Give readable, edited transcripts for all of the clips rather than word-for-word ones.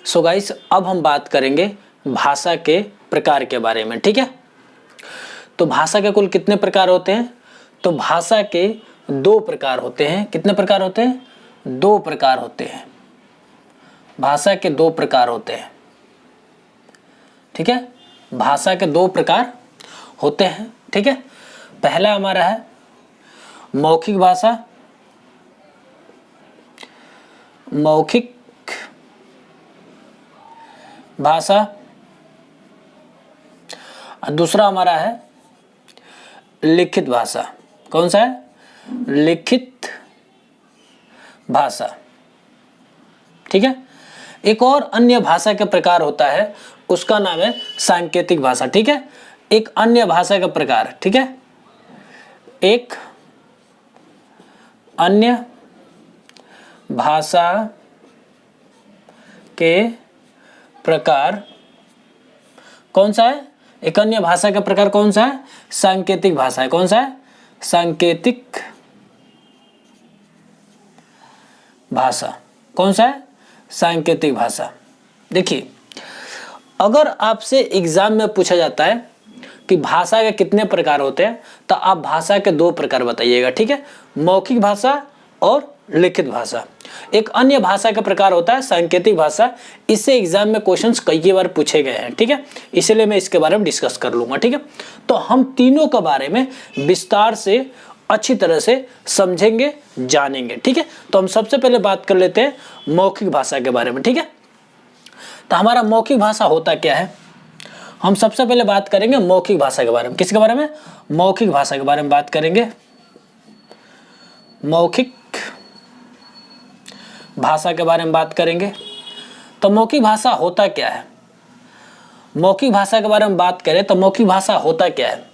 So guys, अब हम बात करेंगे भाषा के प्रकार के बारे में। ठीक है, तो भाषा के कुल कितने प्रकार होते हैं? तो भाषा के 2 प्रकार होते हैं। कितने प्रकार होते हैं? 2 प्रकार होते हैं। भाषा के 2 प्रकार होते हैं। ठीक है, भाषा के 2 प्रकार होते हैं। ठीक है, पहला हमारा है मौखिक भाषा। मौखिक भाषा। और दूसरा हमारा है लिखित भाषा। कौन सा है? लिखित भाषा। ठीक है, एक और अन्य भाषा का प्रकार होता है, उसका नाम है सांकेतिक भाषा। ठीक है, एक अन्य भाषा का प्रकार। ठीक है, एक अन्य भाषा के प्रकार कौन सा है? एक अन्य भाषा का प्रकार कौन सा है? सांकेतिक भाषा है। कौन सा है? सांकेतिक भाषा। कौन सा है? सांकेतिक भाषा। देखिए, अगर आपसे एग्जाम में पूछा जाता है कि भाषा के कितने प्रकार होते हैं, तो आप भाषा के 2 प्रकार बताइएगा। ठीक है, मौखिक भाषा और लिखित भाषा। एक अन्य भाषा का प्रकार होता है सांकेतिक भाषा। इससे एग्जाम में क्वेश्चंस कई बार पूछे गए हैं। ठीक है, इसलिए मैं इसके बारे में डिस्कस कर लूंगा। ठीक है, तो हम तीनों के बारे में विस्तार से अच्छी तरह से समझेंगे, जानेंगे। ठीक है, तो हम सबसे पहले बात कर लेते हैं मौखिक भाषा के बारे में। ठीक है, तो हमारा मौखिक भाषा होता क्या है? हम सबसे पहले बात करेंगे मौखिक भाषा के बारे में। किसके बारे में? मौखिक भाषा के बारे में बात करेंगे। मौखिक भाषा के बारे में बात करेंगे। तो मौखिक भाषा होता क्या है? मौखिक भाषा के बारे में बात करें तो मौखिक भाषा होता क्या है?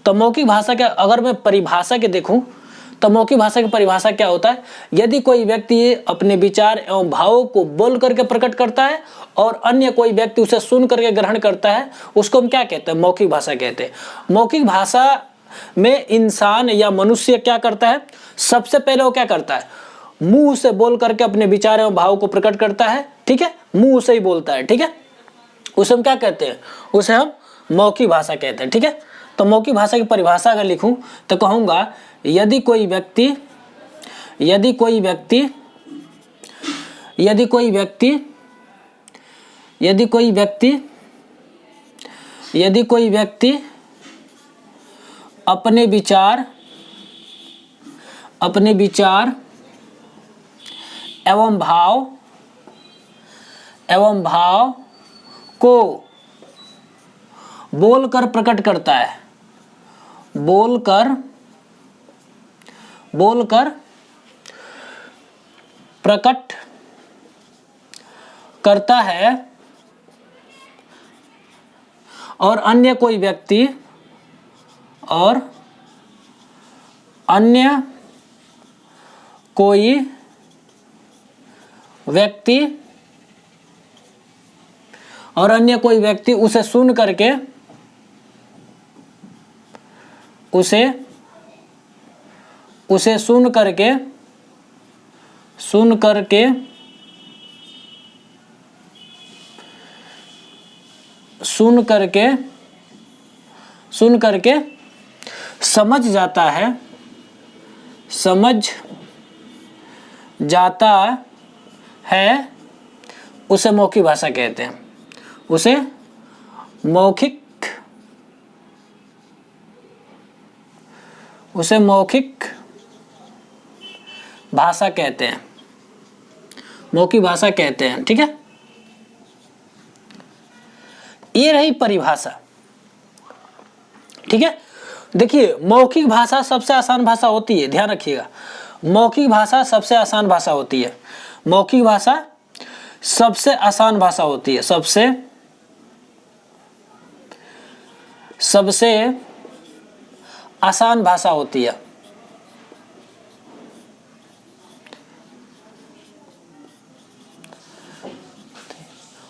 तो मौखिक भाषा के अगर मैं परिभाषा के देखूं तो मौखिक भाषा की परिभाषा क्या होता है? यदि कोई व्यक्ति अपने विचार एवं भावों को बोल करके प्रकट करता है और अन्य कोई व्यक्ति उसे सुन करके ग्रहण करता है, उसको हम क्या कहते हैं? मौखिक भाषा कहते हैं। मौखिक भाषा में इंसान या मनुष्य क्या करता है? सबसे पहले वो क्या करता है? मुंह से बोल करके अपने विचार एवं भाव को प्रकट करता है। ठीक है, मुंह से ही बोलता है। ठीक है, उसे हम क्या कहते हैं? उसे हम मौखिक भाषा कहते हैं। ठीक है, तो मौखिक भाषा की परिभाषा अगर लिखूं तो कहूंगा, यदि कोई व्यक्ति अपने विचार एवं भाव को बोलकर प्रकट करता है, बोलकर प्रकट करता है और अन्य कोई व्यक्ति उसे सुन करके समझ जाता है, उसे मौखिक भाषा कहते हैं। उसे मौखिक भाषा कहते हैं। मौखिक भाषा कहते हैं। ठीक है, ये रही परिभाषा। ठीक है, देखिए, मौखिक भाषा सबसे आसान भाषा होती है। ध्यान रखिएगा, मौखिक भाषा सबसे आसान भाषा होती है। मौखिक भाषा सबसे आसान भाषा होती है। सबसे आसान भाषा होती है।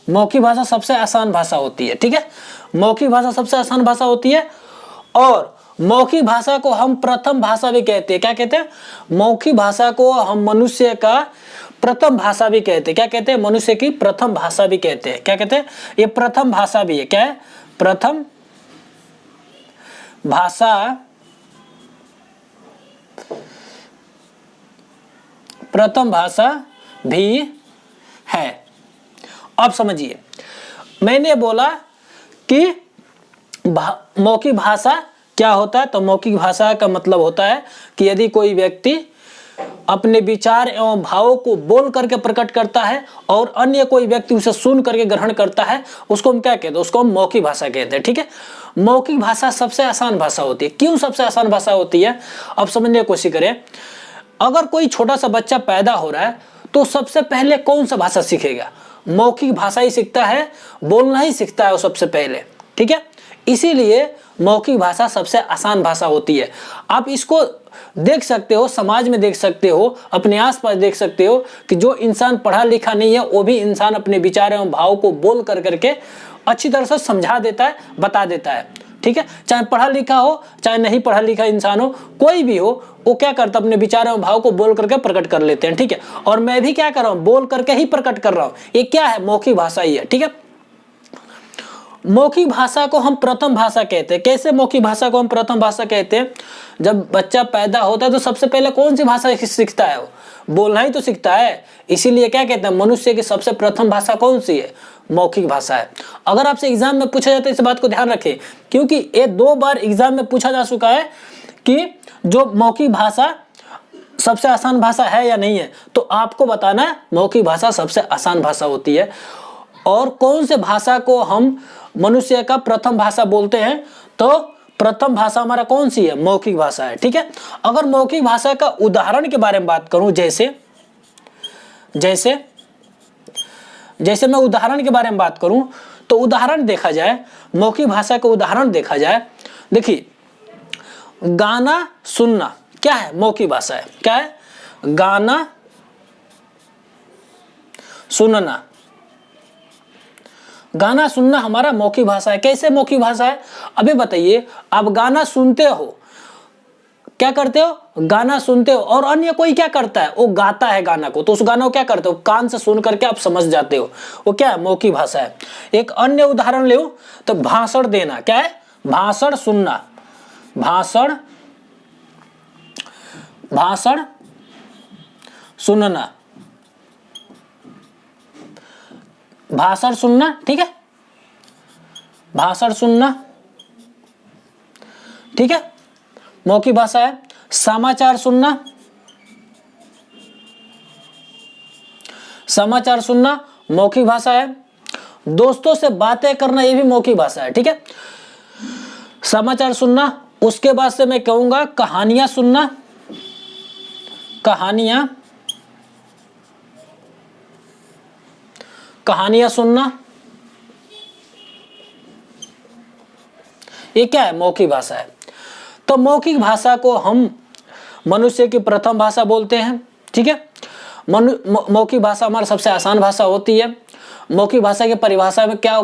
मौखिक भाषा सबसे आसान भाषा होती है। ठीक है, मौखिक भाषा सबसे आसान भाषा होती है और मौखिक भाषा को हम प्रथम भाषा भी कहते हैं। क्या कहते हैं? मौखिक भाषा को हम मनुष्य का प्रथम भाषा भी कहते हैं। क्या कहते हैं? मनुष्य की प्रथम भाषा भी कहते हैं। क्या कहते हैं? ये प्रथम भाषा भी है। क्या है? प्रथम भाषा, प्रथम भाषा भी है। अब समझिए, मैंने बोला कि मौखिक भाषा क्या होता है। तो मौखिक भाषा का मतलब होता है कि यदि कोई व्यक्ति अपने विचार एवं भावों को बोल करके प्रकट करता है और अन्य कोई व्यक्ति उसे सुन करके ग्रहण करता है, उसको हम क्या कहते हैं? उसको हम मौखिक भाषा कहते हैं। ठीक है, मौखिक भाषा सबसे आसान भाषा होती है। क्यों सबसे आसान भाषा होती है? अब समझने की कोशिश करें। अगर कोई छोटा सा बच्चा पैदा हो रहा है तो सबसे पहले कौन सा भाषा सीखेगा? मौखिक भाषा ही सीखता है, बोलना ही सीखता है वो सबसे पहले। ठीक है, इसीलिए मौखिक भाषा सबसे आसान भाषा होती है। आप इसको देख सकते हो, समाज में देख सकते हो, अपने आसपास देख सकते हो कि जो इंसान पढ़ा लिखा नहीं है वो भी इंसान अपने विचार एवं भाव को बोल कर करके अच्छी तरह से समझा देता है, बता देता है। ठीक है, चाहे पढ़ा लिखा हो चाहे नहीं पढ़ा लिखा इंसान हो, कोई भी हो, वो क्या करता है? अपने विचार एवं भाव को बोल करके प्रकट कर लेते हैं। ठीक है, और मैं भी क्या कर रहा हूँ? बोल करके ही प्रकट कर रहा हूँ। ये क्या है? मौखिक भाषा ही है। ठीक है, मौखिक भाषा को हम प्रथम भाषा कहते हैं। कैसे मौखिक भाषा को हम प्रथम भाषा कहते हैं? जब बच्चा पैदा होता है तो सबसे पहले कौन सी भाषा सीखता है? वो बोलना ही तो सीखता है। इसीलिए क्या कहते हैं? मनुष्य की सबसे प्रथम भाषा कौन सी है? मौखिक भाषा है। अगर आपसे एग्जाम में पूछा जाता है, इस बात को ध्यान रखें, क्योंकि ये 2 बार एग्जाम में पूछा जा चुका है कि जो मौखिक भाषा सबसे आसान भाषा है या नहीं है। तो आपको बताना है मौखिक भाषा सबसे आसान भाषा होती है। और कौन से भाषा को हम मनुष्य का प्रथम भाषा बोलते हैं? तो प्रथम भाषा हमारा कौन सी है? मौखिक भाषा है। ठीक है, अगर मौखिक भाषा का उदाहरण के बारे में बात करूं, जैसे मैं उदाहरण के बारे में बात करूं, तो उदाहरण देखा जाए, मौखिक भाषा का उदाहरण देखा जाए, देखिए, गाना सुनना क्या है? मौखिक भाषा है। क्या है? गाना सुनना। गाना सुनना हमारा मौखिक भाषा है। कैसे मौखिक भाषा है? अभी बताइए, आप गाना सुनते हो, क्या करते हो? गाना सुनते हो, और अन्य कोई क्या करता है? वो गाता है गाना को, तो उस गाना को क्या करते हो? कान से सुन करके आप समझ जाते हो। वो क्या है? मौखिक भाषा है। एक अन्य उदाहरण ले तो भाषण देना। क्या है? भाषण सुनना। भाषण सुनना, भाषण सुनना। ठीक है, भाषण सुनना, ठीक है, मौखिक भाषा है। समाचार सुनना, समाचार सुनना मौखिक भाषा है। दोस्तों से बातें करना, ये भी मौखिक भाषा है। ठीक है, समाचार सुनना। उसके बाद से मैं कहूंगा कहानियां सुनना। कहानियां सुनना, ये क्या है? मौखिक भाषा है। तो मौखिक भाषा को हम मनुष्य की प्रथम भाषा बोलते हैं। ठीक है, मौखिक भाषा हमारी सबसे आसान भाषा होती है। मौखिक भाषा की परिभाषा में क्या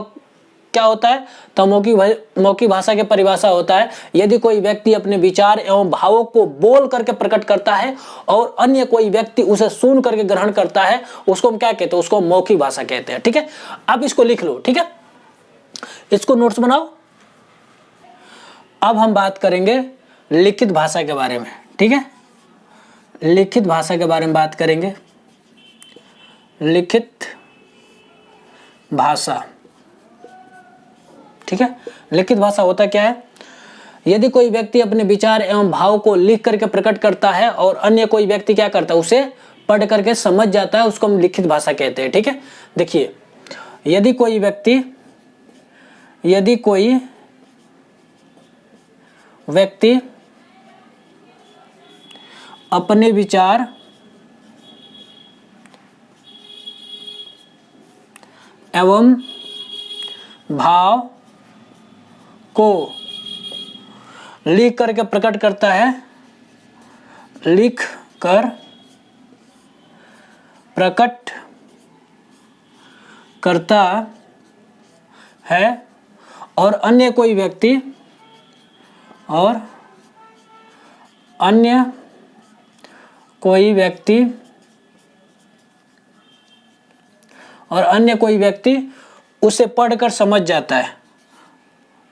होता है? तो मौखिक भाषा की परिभाषा होता है, यदि कोई व्यक्ति अपने विचार एवं भावों को बोल करके प्रकट करता है और अन्य कोई व्यक्ति उसे सुन करके ग्रहण करता है, उसको हम क्या कहते हैं? उसको मौखिक भाषा कहते हैं। ठीक है, आप इसको लिख लो। ठीक है, इसको नोट्स बनाओ। अब हम बात करेंगे लिखित भाषा के बारे में। ठीक है, लिखित भाषा के बारे में बात करेंगे। लिखित भाषा, ठीक है, लिखित भाषा होता क्या है? यदि कोई व्यक्ति अपने विचार एवं भाव को लिख करके प्रकट करता है और अन्य कोई व्यक्ति क्या करता है? उसे पढ़ करके समझ जाता है, उसको हम लिखित भाषा कहते हैं। ठीक है, देखिए, यदि कोई व्यक्ति अपने विचार एवं भाव को लिख करके प्रकट करता है, लिख कर प्रकट करता है, और अन्य कोई व्यक्ति और अन्य कोई व्यक्ति उसे पढ़कर समझ जाता है,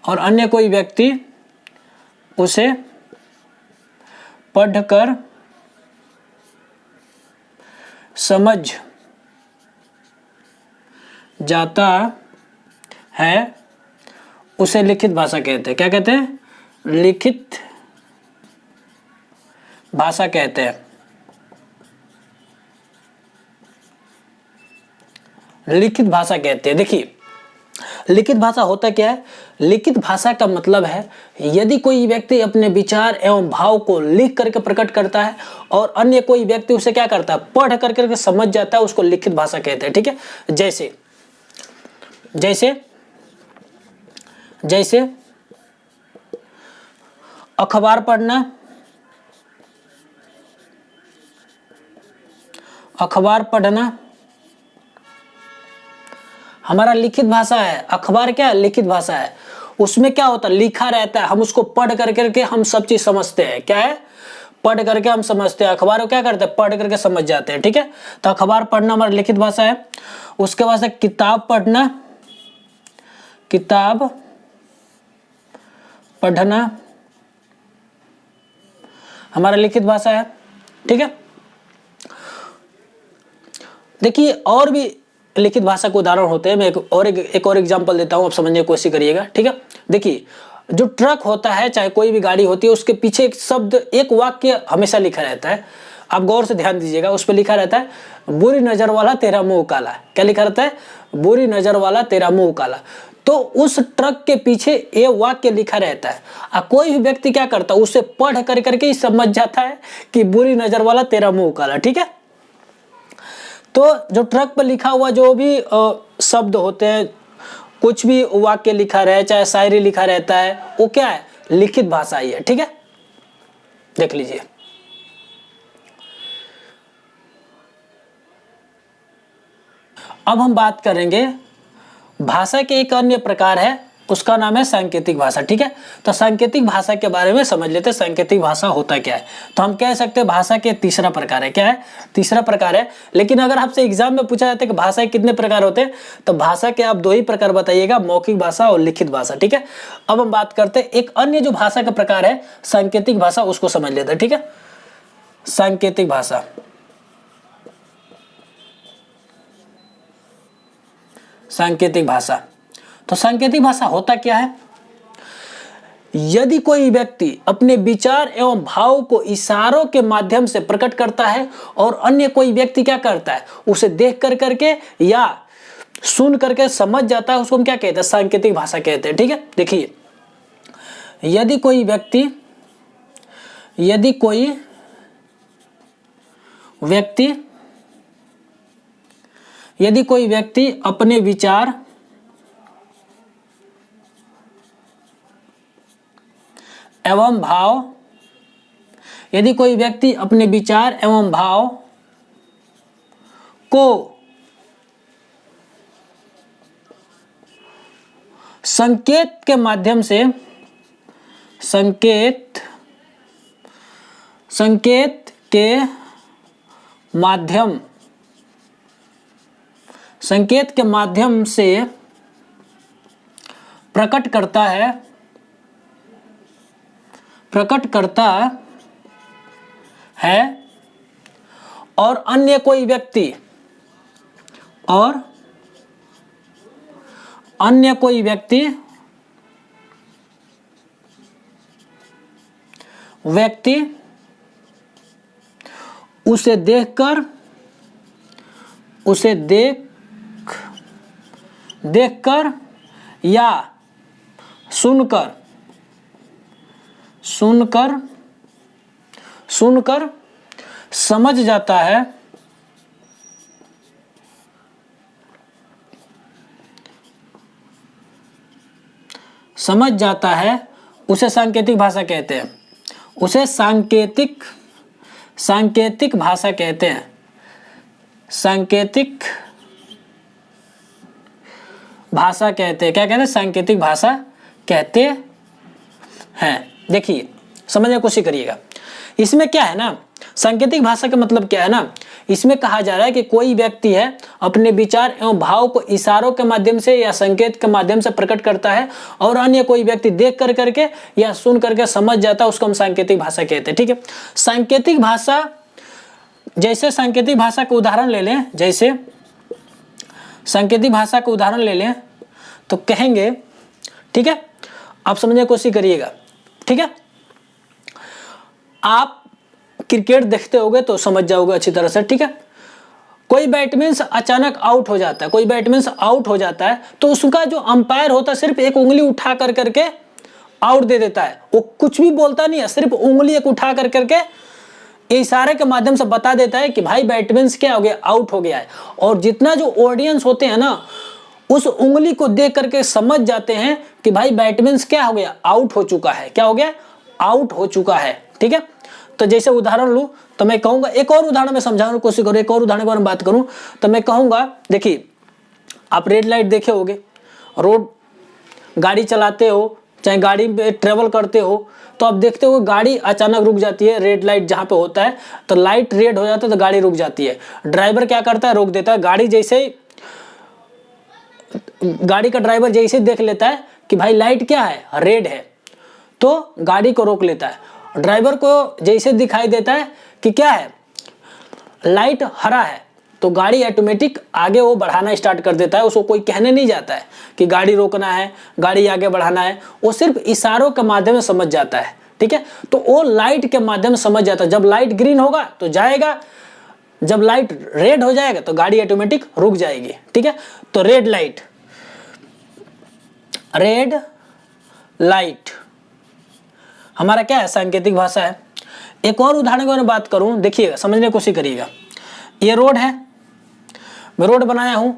और अन्य कोई व्यक्ति उसे पढ़कर समझ जाता है, उसे लिखित भाषा कहते हैं। क्या कहते हैं? लिखित भाषा कहते हैं। लिखित भाषा कहते हैं। देखिए, लिखित भाषा होता क्या है? लिखित भाषा का मतलब है यदि कोई व्यक्ति अपने विचार एवं भाव को लिख करके प्रकट करता है और अन्य कोई व्यक्ति उसे क्या करता है? पढ़ करके समझ जाता है, उसको लिखित भाषा कहते हैं। ठीक है, जैसे जैसे जैसे अखबार पढ़ना, अखबार पढ़ना हमारा लिखित भाषा है। अखबार क्या है? लिखित भाषा है। उसमें क्या होता है? लिखा रहता है, हम उसको पढ़ करके हम सब चीज समझते हैं। क्या है? पढ़ करके हम समझते हैं। अखबार को क्या करते हैं? पढ़ करके समझ जाते हैं। ठीक है, तो अखबार पढ़ना हमारा लिखित भाषा है। उसके बाद से किताब पढ़ना, किताब पढ़ना हमारा लिखित भाषा है। ठीक है, देखिए और भी लिखित भाषा के उदाहरण होते हैं। मैं एक और एग्जांपल देता हूं, आप समझने की कोशिश करिएगा। ठीक है, देखिए जो ट्रक होता है, चाहे कोई भी गाड़ी होती है, उसके पीछे एक शब्द, एक वाक्य हमेशा लिखा रहता है। आप गौर से ध्यान दीजिएगा, उस पर लिखा रहता है बुरी नजर वाला तेरा मुंह काला। क्या लिखा रहता है? बुरी नजर वाला तेरा मुंह काला। तो उस ट्रक के पीछे ये वाक्य लिखा रहता है। कोई भी व्यक्ति क्या करता है? उसे पढ़ करके ही समझ जाता है कि बुरी नजर वाला तेरा मुंह काला। ठीक है, तो जो ट्रक पर लिखा हुआ जो भी शब्द होते हैं, कुछ भी वाक्य लिखा रहे, चाहे शायरी लिखा रहता है, वो क्या है? लिखित भाषा ही है। ठीक है, देख लीजिए। अब हम बात करेंगे भाषा के एक अन्य प्रकार है, उसका नाम है सांकेतिक भाषा। ठीक है, तो सांकेतिक भाषा के बारे में समझ लेते हैं। सांकेतिक भाषा होता क्या है? तो हम कह सकते हैं भाषा के तीसरा प्रकार है। क्या है? तीसरा प्रकार है। लेकिन अगर आपसे एग्जाम में पूछा जाता है कि भाषा के कितने प्रकार होते हैं, तो भाषा के आप दो ही प्रकार बताइएगा, मौखिक भाषा और लिखित भाषा। ठीक है, अब हम बात करते हैं एक अन्य जो भाषा का प्रकार है सांकेतिक भाषा, उसको समझ लेते हैं। ठीक है, सांकेतिक भाषा, सांकेतिक भाषा। तो सांकेतिक भाषा होता क्या है? यदि कोई व्यक्ति अपने विचार एवं भाव को इशारों के माध्यम से प्रकट करता है और अन्य कोई व्यक्ति क्या करता है? उसे देख करके या सुन करके समझ जाता है, उसको हम क्या कहते हैं? सांकेतिक भाषा कहते हैं। ठीक है, देखिए यदि कोई व्यक्ति अपने विचार एवं भाव, यदि कोई व्यक्ति अपने विचार एवं भाव को संकेत के माध्यम से, संकेत के माध्यम से प्रकट करता है और अन्य कोई व्यक्ति उसे देखकर या सुनकर समझ जाता है, उसे सांकेतिक भाषा कहते हैं। उसे सांकेतिक भाषा कहते हैं। सांकेतिक भाषा कहते हैं। क्या कहते हैं? सांकेतिक भाषा कहते हैं। देखिए समझने की कोशिश करिएगा, इसमें क्या है ना, सांकेतिक भाषा का मतलब क्या है ना, इसमें कहा जा रहा है कि कोई व्यक्ति है अपने विचार एवं भाव को इशारों के माध्यम से या संकेत के माध्यम से प्रकट करता है और अन्य कोई व्यक्ति देख कर करके या सुन करके समझ जाता है, उसको हम सांकेतिक भाषा कहते हैं। ठीक है, सांकेतिक भाषा, जैसे सांकेतिक भाषा का उदाहरण ले लें, जैसे सांकेतिक भाषा का उदाहरण ले लें तो कहेंगे, ठीक है, आप समझने की कोशिश करिएगा। ठीक है, आप क्रिकेट देखते होगे तो समझ जाओगे अच्छी तरह से। ठीक है, कोई बैट्समैन अचानक आउट हो जाता है, कोई बैट्समैन आउट हो जाता है तो उसका जो अंपायर होता है सिर्फ एक उंगली उठा कर करके आउट दे देता है, वो कुछ भी बोलता नहीं है, सिर्फ उंगली एक उठा कर करके इशारे के माध्यम से बता देता है कि भाई बैट्समैन क्या हो गया, आउट हो गया है। और जितना जो ऑडियंस होते हैं ना, उस उंगली को देख करके समझ जाते हैं कि भाई बैट्समैन क्या हो गया, आउट हो चुका है। क्या हो गया, आउट हो चुका है। ठीक है, तो जैसे उदाहरण लूं तो मैं कहूंगा, एक और उदाहरण में समझाने की कोशिश करूं, एक और उदाहरण के बारे में बात करूं तो मैं कहूंगा, देखिए आप रेड लाइट देखे होगे, रोड गाड़ी चलाते हो, चाहे गाड़ी में ट्रेवल करते हो तो आप देखते हो गाड़ी अचानक रुक जाती है, रेड लाइट जहां पे होता है तो लाइट रेड हो जाता है तो गाड़ी रुक जाती है। ड्राइवर क्या करता है, रोक देता है। गाड़ी का ड्राइवर जैसे देख लेता है कि भाई लाइट क्या है, रेड है, तो गाड़ी को रोक लेता है। ड्राइवर को जैसे दिखाई देता है कि क्या है, लाइट हरा है, तो गाड़ी ऑटोमेटिक आगे वो बढ़ाना स्टार्ट कर देता है। उसको कोई कहने नहीं जाता है कि गाड़ी रोकना है, गाड़ी आगे बढ़ाना है, वो सिर्फ इशारों के माध्यम से समझ जाता है। ठीक है, तो वो लाइट के माध्यम से समझ जाता है। जब लाइट ग्रीन होगा तो जाएगा, जब लाइट रेड हो जाएगा तो गाड़ी ऑटोमेटिक रुक जाएगी। ठीक है, तो रेड लाइट हमारा क्या है, सांकेतिक भाषा है। एक और उदाहरण की मैं बात करूं, देखिएगा, समझने की कोशिश करिएगा। ये रोड है, मैं रोड बनाया हूं,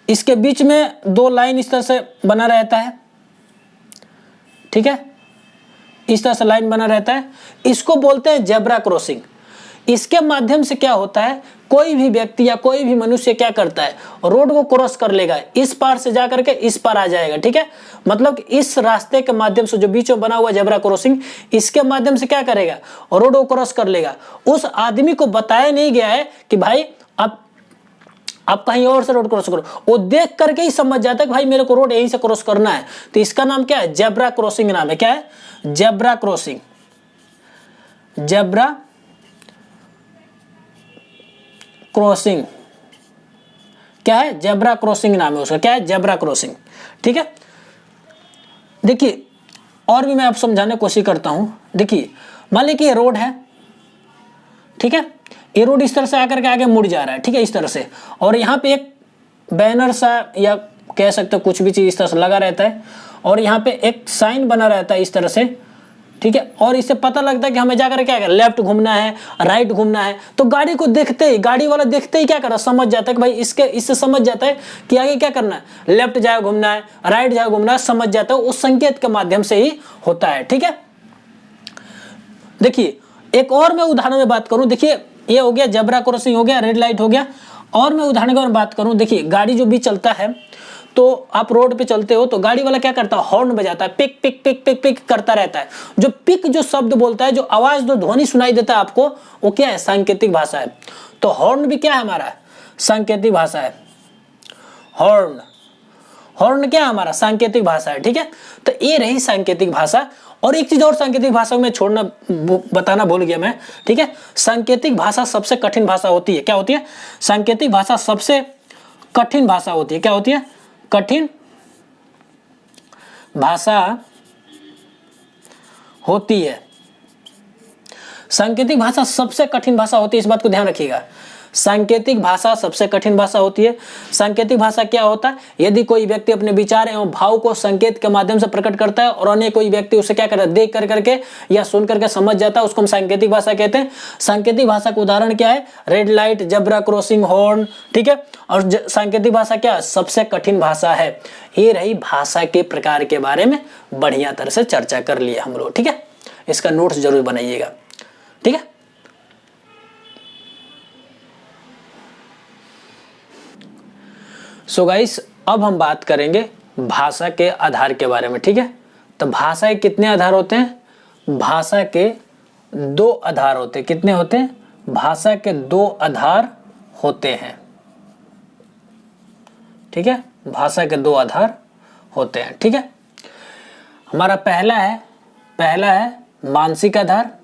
इसके बीच में दो लाइन इस तरह से बना रहता है। ठीक है, इस तरह से लाइन बना रहता है, इसको बोलते हैं जेब्रा क्रॉसिंग। इसके माध्यम से क्या होता है, कोई भी व्यक्ति या कोई भी मनुष्य क्या करता है, रोड को क्रॉस कर लेगा, इस पार से जाकर के इस पार आ जाएगा। ठीक है, मतलब कि इस रास्ते के माध्यम से जो बीच में बना हुआ जेब्रा क्रॉसिंग, इसके माध्यम से क्या करेगा, रोड को क्रॉस कर लेगा। उस आदमी को बताया नहीं गया है कि भाई आप कहीं और से रोड क्रॉस करो, वो देख करके ही समझ जाता है कि भाई मेरे को रोड यहीं से क्रॉस करना है। तो इसका नाम क्या है, जेब्रा क्रॉसिंग नाम है। क्या है, जेब्रा क्रॉसिंग। जेब्रा क्रॉसिंग क्या है, जेब्रा क्रॉसिंग नाम है उसका। क्या है, जेब्रा क्रॉसिंग। ठीक है, देखिए और भी मैं आप समझाने की कोशिश करता हूं। देखिए मान लीजिए कि ये रोड है, ठीक है, ये रोड इस तरह से आकर के आगे मुड़ जा रहा है। ठीक है, इस तरह से, और यहाँ पे एक बैनर सा या कह सकते हो कुछ भी चीज इस तरह से लगा रहता है, और यहाँ पे एक साइन बना रहता है इस तरह से। ठीक है, और इससे पता लगता है कि हमें जाकर क्या करना, लेफ्ट घूमना है, राइट घूमना है। तो गाड़ी को देखते ही, गाड़ी वाला देखते ही क्या कर रहा, समझ जाता है कि भाई इससे समझ जाता है कि आगे क्या करना है, लेफ्ट जाए घूमना है, राइट जाए घूमना है, समझ जाता है। उस संकेत के माध्यम से ही होता है। ठीक है, देखिए एक और मैं उदाहरण में बात करूं, देखिए ये हो गया जेब्रा क्रॉसिंग, हो गया रेड लाइट, हो गया। और मैं उदाहरण के बारे में बात करूं, देखिए गाड़ी जो भी चलता है, तो आप रोड पे चलते हो तो गाड़ी वाला क्या करता है, हॉर्न बजाता है, पिक पिक पिक पिक पिक करता रहता है। जो पिक जो शब्द बोलता है, जो आवाज, जो ध्वनि सुनाई देता है आपको, वो क्या है, सांकेतिक भाषा है। तो हॉर्न भी क्या है हमारा, सांकेतिक भाषा है। हॉर्न क्या है हमारा, सांकेतिक भाषा है। ठीक है, तो ये रही सांकेतिक भाषा। और एक चीज और सांकेतिक भाषा में छोड़ना, बताना भूल गया मैं। ठीक है, सांकेतिक भाषा सबसे कठिन भाषा होती है। क्या होती है, सांकेतिक भाषा सबसे कठिन भाषा होती है। क्या होती है, कठिन भाषा होती है। सांकेतिक भाषा सबसे कठिन भाषा होती है, इस बात को ध्यान रखिएगा। सांकेतिक भाषा सबसे कठिन भाषा होती है। सांकेतिक भाषा क्या होता है, यदि कोई व्यक्ति अपने विचार एवं भाव को संकेत के माध्यम से प्रकट करता है और अन्य कोई व्यक्ति उसे क्या करता है, देख कर करके या सुन करके समझ जाता है, उसको हम सांकेतिक भाषा कहते हैं। सांकेतिक भाषा का उदाहरण क्या है, red light, zebra crossing, horn. ठीक है, और सांकेतिक भाषा क्या है, सबसे कठिन भाषा है। ये रही भाषा के प्रकार के बारे में बढ़िया तरह से चर्चा कर लिया हम लोग। ठीक है, इसका नोट्स जरूर बनाइएगा। ठीक है, सो गाइस अब हम बात करेंगे भाषा के आधार के बारे में। ठीक है, तो भाषा के कितने आधार होते हैं, भाषा के 2 आधार होते हैं। कितने होते हैं, भाषा के 2 आधार होते हैं। ठीक है, भाषा के 2 आधार होते हैं। ठीक है, हमारा पहला है मानसिक आधार।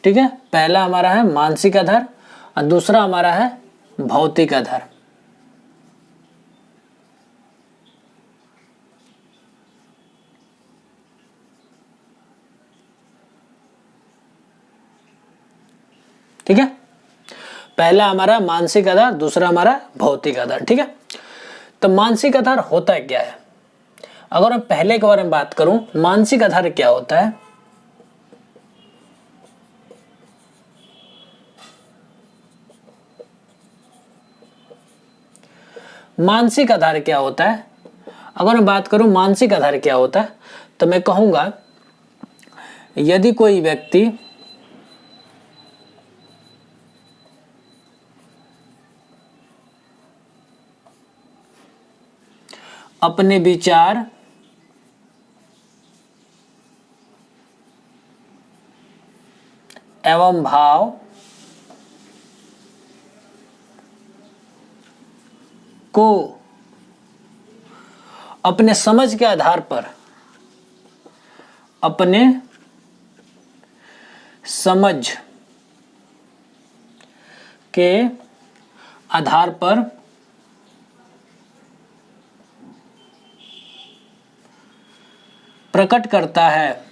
ठीक है, पहला हमारा है मानसिक आधार और दूसरा हमारा है भौतिक आधार। ठीक है, पहला हमारा मानसिक आधार, दूसरा हमारा भौतिक आधार। ठीक है, तो मानसिक आधार होता क्या है? अगर मैं पहले के बारे में बात करूं, मानसिक आधार क्या होता है? मानसिक आधार क्या होता है? अगर मैं बात करूं मानसिक आधार क्या होता है, तो मैं कहूंगा यदि कोई व्यक्ति अपने विचार एवं भाव को अपने समझ के आधार पर, अपने समझ के आधार पर प्रकट करता है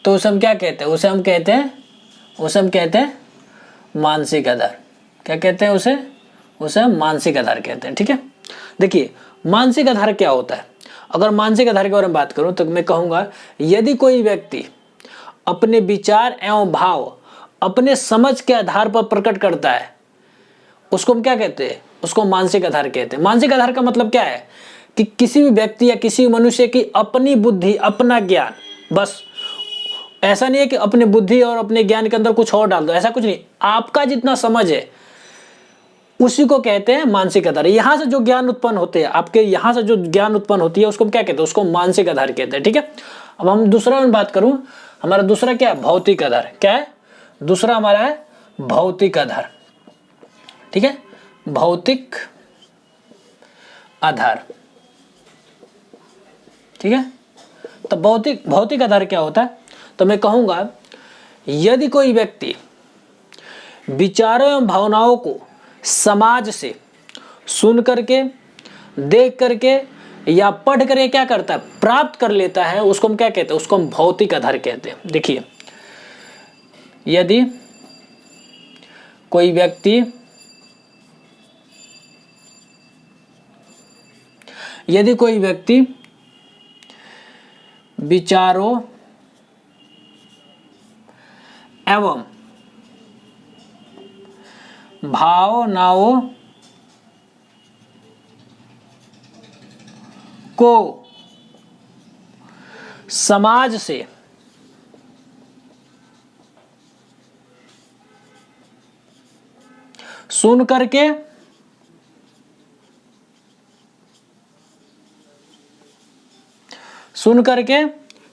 तो उसे हम क्या कहते हैं? उसे हम कहते हैं मानसिक आधार। क्या कहते हैं उसे हम मानसिक आधार कहते हैं। ठीक है, देखिए मानसिक आधार क्या होता है? अगर मानसिक आधार के बारे में बात करूं तो मैं कहूंगा यदि कोई व्यक्ति अपने विचार एवं भाव अपने समझ के आधार पर प्रकट करता है, उसको हम क्या कहते हैं? उसको मानसिक आधार कहते हैं। मानसिक आधार का मतलब क्या है कि किसी भी व्यक्ति या किसी मनुष्य की अपनी बुद्धि, अपना ज्ञान, बस ऐसा नहीं है कि अपनी बुद्धि और अपने ज्ञान के अंदर कुछ और डाल दो, ऐसा कुछ नहीं। आपका जितना समझ है उसी को कहते हैं मानसिक आधार। यहां से जो ज्ञान उत्पन्न होते हैं, आपके यहां से जो ज्ञान उत्पन्न होती है उसको हम क्या कहते हैं? उसको मानसिक आधार कहते हैं। ठीक है, अब हम दूसरा में बात करूं, हमारा दूसरा क्या है? भौतिक आधार। क्या है दूसरा? हमारा है भौतिक आधार। ठीक है, भौतिक आधार। ठीक है, तो भौतिक आधार क्या होता है? तो मैं कहूंगा यदि कोई व्यक्ति विचारों एवं भावनाओं को समाज से सुन करके, देख करके या पढ़ करके क्या करता है? प्राप्त कर लेता है, उसको हम क्या कहते हैं? उसको हम भौतिक आधार कहते हैं। देखिए यदि कोई व्यक्ति विचारों एवं भावनाओं को समाज से सुन करके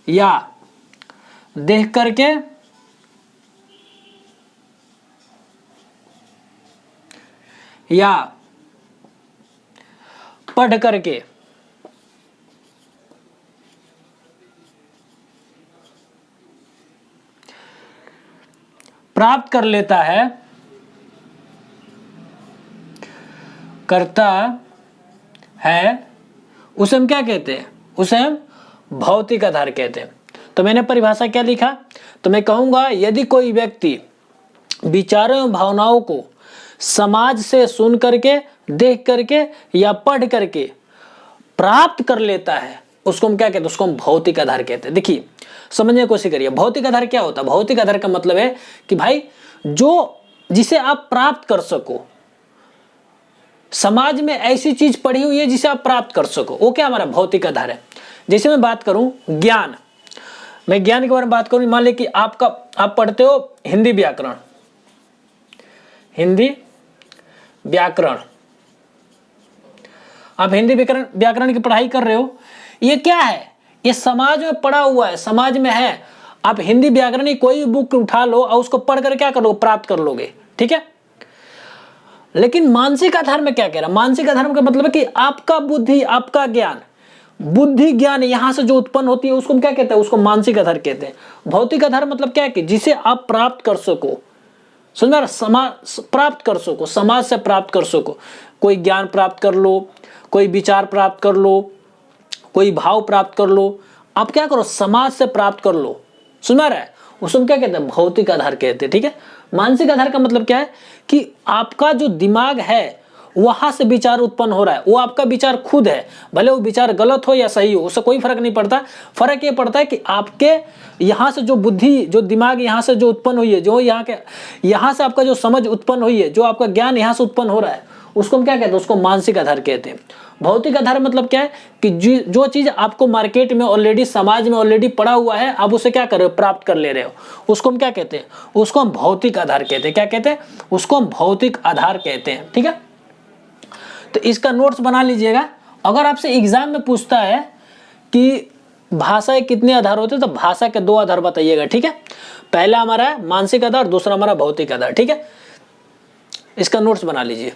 या देख करके या पढ़ करके प्राप्त कर लेता है, करता है, उसे हम क्या कहते हैं? उसे हम भौतिक आधार कहते हैं। तो मैंने परिभाषा क्या लिखा? तो मैं कहूंगा यदि कोई व्यक्ति विचारों एवं भावनाओं को समाज से सुन करके, देख करके या पढ़ करके प्राप्त कर लेता है, उसको हम क्या कहते हैं? उसको हम भौतिक आधार कहते हैं। देखिए समझने की कोशिश करिए, भौतिक आधार क्या होता है? भौतिक आधार का मतलब है कि भाई जिसे आप प्राप्त कर सको, समाज में ऐसी चीज पढ़ी हुई है जिसे आप प्राप्त कर सको, वो क्या हमारा भौतिक आधार है। जैसे मैं बात करूं ज्ञान, मैं ज्ञान के बारे में बात करूं, मान लीजिए कि आप पढ़ते हो हिंदी व्याकरण, आप हिंदी व्याकरण की पढ़ाई कर रहे हो, ये क्या है, ये समाज में पड़ा हुआ है, समाज में है। आप हिंदी व्याकरण की कोई बुक उठा लो और उसको पढ़कर क्या करोगे, प्राप्त कर लोगे, ठीक है। लेकिन मानसिक आधार में क्या कह रहा है, मानसिक आधार का मतलब है कि आपका बुद्धि, आपका ज्ञान, बुद्धि ज्ञान यहां से जो उत्पन्न होती है उसको हम क्या कहते हैं, उसको मानसिक आधार कहते हैं। भौतिक आधार मतलब क्या है कि जिसे आप प्राप्त कर सको, समझ में, समाज प्राप्त कर सको, समाज से प्राप्त कर सको, कोई ज्ञान प्राप्त कर लो, कोई विचार प्राप्त कर लो, कोई भाव प्राप्त कर लो, आप क्या करो, समाज से प्राप्त कर लो, सुना रहा है, उसको क्या कहते हैं, भौतिक आधार कहते हैं, ठीक है। मानसिक आधार का मतलब क्या है कि आपका जो दिमाग है वहां से विचार उत्पन्न हो रहा है, वो आपका विचार खुद है, भले वो विचार गलत हो या सही हो, उससे कोई फर्क नहीं पड़ता। फर्क ये पड़ता है कि आपके यहाँ से जो बुद्धि, जो दिमाग यहाँ से जो उत्पन्न हुई है, जो यहाँ से आपका जो समझ उत्पन्न हुई है, जो आपका ज्ञान यहाँ से उत्पन्न हो रहा है, उसको हम क्या कहते हैं, उसको मानसिक आधार कहते हैं। भौतिक आधार मतलब क्या है कि जो चीज आपको मार्केट में ऑलरेडी, समाज में ऑलरेडी पड़ा हुआ है, आप उसे क्या कर रहे हो, प्राप्त कर ले रहे हो, उसको हम क्या कहते हैं, उसको हम भौतिक आधार कहते हैं। क्या कहते हैं, उसको हम भौतिक आधार कहते हैं, ठीक है। तो इसका नोट्स बना लीजिएगा। अगर आपसे एग्जाम में पूछता है कि भाषा के कितने आधार होते हैं, तो भाषा के 2 आधार बताइएगा, ठीक है। पहला हमारा है मानसिक आधार, दूसरा हमारा भौतिक आधार, ठीक है। इसका नोट्स बना लीजिए।